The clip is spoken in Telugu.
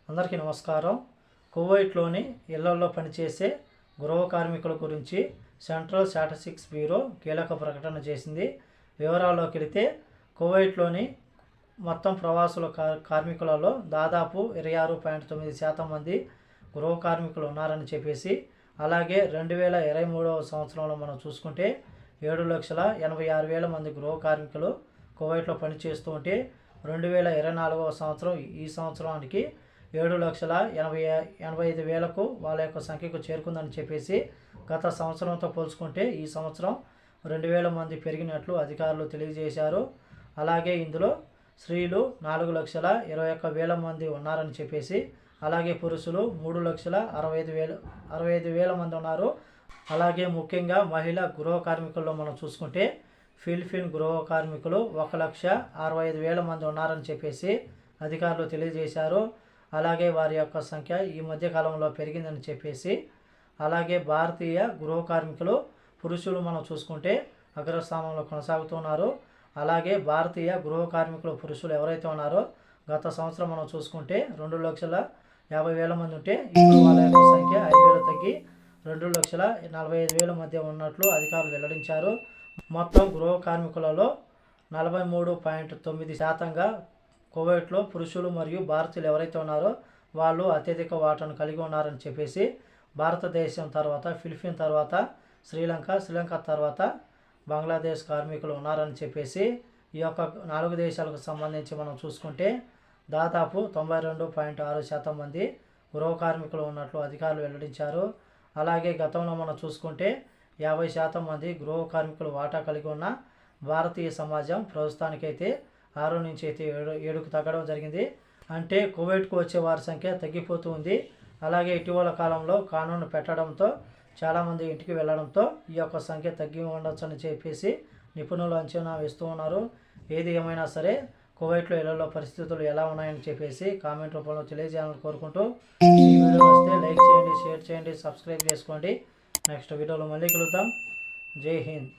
అందరికీ నమస్కారం. కువైట్లోని ఇళ్లల్లో పనిచేసే గృహ కార్మికుల గురించి సెంట్రల్ స్టాటిస్టిక్స్ బ్యూరో కీలక ప్రకటన చేసింది. వివరాల్లోకి వెళితే కువైట్లోని మొత్తం ప్రవాసుల కార్మికులలో దాదాపు 26.9% మంది గృహ కార్మికులు ఉన్నారని చెప్పేసి, అలాగే 2023వ సంవత్సరంలో మనం చూసుకుంటే 7,86,000 మంది గృహ కార్మికులు కువైట్లో పనిచేస్తూ ఉంటే 2024వ సంవత్సరం ఈ సంవత్సరానికి 7,85,000కు వాళ్ళ యొక్క సంఖ్యకు చేరుకుందని చెప్పేసి, గత సంవత్సరంతో పోల్చుకుంటే ఈ సంవత్సరం 2,000 మంది పెరిగినట్లు అధికారులు తెలియజేశారు. అలాగే ఇందులో స్త్రీలు 4,21,000 మంది ఉన్నారని చెప్పేసి, అలాగే పురుషులు 3,65,000 మంది ఉన్నారు. అలాగే ముఖ్యంగా మహిళా గృహ కార్మికుల్లో మనం చూసుకుంటే ఫిలిపిన్ గృహ కార్మికులు 1,65,000 మంది ఉన్నారని చెప్పేసి అధికారులు తెలియజేశారు. అలాగే వారి యొక్క సంఖ్య ఈ మధ్య కాలంలో పెరిగిందని చెప్పేసి, అలాగే భారతీయ గృహ కార్మికులు పురుషులు మనం చూసుకుంటే అగ్రస్థానంలో కొనసాగుతున్నారు. అలాగే భారతీయ గృహ కార్మికులు పురుషులు ఎవరైతే ఉన్నారో గత సంవత్సరం మనం చూసుకుంటే 2,50,000 మంది ఉంటే ఇప్పుడు వాళ్ళ యొక్క సంఖ్య 5,000 తగ్గి 2,45,000 మధ్య ఉన్నట్లు అధికారులు వెల్లడించారు. మొత్తం గృహ కార్మికులలో 43.9%గా కువైట్లో పురుషులు మరియు భారతీయులు ఎవరైతే ఉన్నారో వాళ్ళు అత్యధిక వాటాను కలిగి ఉన్నారని చెప్పేసి, భారతదేశం తర్వాత ఫిలిపిన్ తర్వాత శ్రీలంక తర్వాత బంగ్లాదేశ్ కార్మికులు ఉన్నారని చెప్పేసి, ఈ యొక్క 4 దేశాలకు సంబంధించి మనం చూసుకుంటే దాదాపు 92.6% మంది గృహ కార్మికులు ఉన్నట్లు అధికారులు వెల్లడించారు. అలాగే గతంలో మనం చూసుకుంటే 50% మంది గృహ కార్మికులు వాటా కలిగి ఉన్న భారతీయ సమాజం ప్రస్తుతానికైతే 6 నుంచి అయితే 7కు తగ్గడం జరిగింది. అంటే కువైట్కు వచ్చే వారి సంఖ్య తగ్గిపోతూ ఉంది. అలాగే ఇటీవల కాలంలో కానూను పెట్టడంతో చాలామంది ఇంటికి వెళ్ళడంతో ఈ యొక్క సంఖ్య తగ్గి ఉండొచ్చని చెప్పేసి నిపుణులు అంచనా వేస్తూ ఉన్నారు. ఏది ఏమైనా సరే కువైట్లో ఇళ్లలో పరిస్థితులు ఎలా ఉన్నాయని చెప్పేసి కామెంట్ రూపంలో తెలియజేయాలని కోరుకుంటూ, ఈ వీడియో వస్తే లైక్ చేయండి, షేర్ చేయండి, సబ్స్క్రైబ్ చేసుకోండి. నెక్స్ట్ వీడియోలో మళ్ళీ కలుద్దాం. జై హింద్.